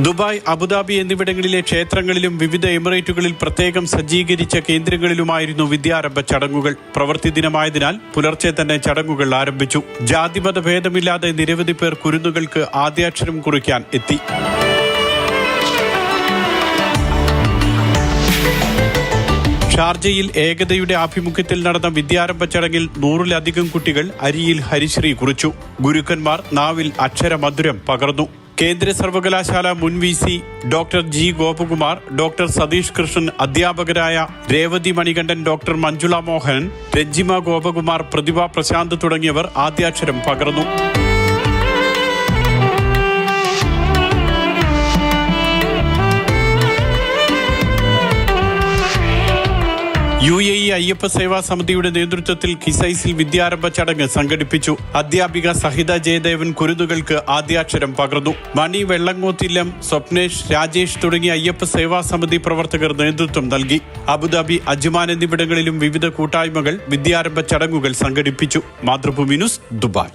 Dubai, Abu Dhabi എന്നിവിടങ്ങളിലെ ക്ഷേത്രങ്ങളിലും വിവിധ എമിറേറ്റുകളിൽ പ്രത്യേകം സജ്ജീകരിച്ച കേന്ദ്രങ്ങളിലുമായിരുന്നു വിദ്യാരംഭ ചടങ്ങുകൾ. പ്രവൃത്തി ദിനമായതിനാൽ പുലർച്ചെ തന്നെ ചടങ്ങുകൾ ആരംഭിച്ചു. ജാതിമത ഭേദമില്ലാതെ നിരവധി പേർ കുരുന്നുകൾക്ക് ആദ്യാക്ഷരം കുറിക്കാൻ എത്തി. ഷാർജയിൽ ഏകതയുടെ ആഭിമുഖ്യത്തിൽ നടന്ന വിദ്യാരംഭ ചടങ്ങിൽ 100-ലധികം കുട്ടികൾ അരിയിൽ ഹരിശ്രീ കുറിച്ചു. ഗുരുക്കന്മാർ നാവിൽ അക്ഷരമധുരം പകർന്നു. കേന്ദ്ര സർവകലാശാല മുൻ VC doctor G. Gopakumar, doctor Satheesh Krishnan, അധ്യാപകരായ രേവതി മണികണ്ഠൻ, ഡോക്ടർ മഞ്ജുള മോഹനൻ, രഞ്ജിമ ഗോപകുമാർ, പ്രതിഭ പ്രശാന്ത് തുടങ്ങിയവർ ആദ്യാക്ഷരം പകർന്നു. UAE അയ്യപ്പ സേവാ സമിതിയുടെ നേതൃത്വത്തിൽ കിസൈസിൽ വിദ്യാരംഭ ചടങ്ങ് സംഘടിപ്പിച്ചു. അധ്യാപിക സഹിത ജയദേവൻ കുരുന്നുകൾക്ക് ആദ്യാക്ഷരം പകർന്നു. മണി വെള്ളങ്ങോത്തില്ലം, സ്വപ്നേഷ്, രാജേഷ് തുടങ്ങിയ അയ്യപ്പ സേവാ സമിതി പ്രവർത്തകർ നേതൃത്വം നൽകി. അബുദാബി, അജ്മാൻ എന്നിവിടങ്ങളിലും വിവിധ കൂട്ടായ്മകൾ വിദ്യാരംഭ ചടങ്ങുകൾ സംഘടിപ്പിച്ചു. Mathrubhumi news, Dubai.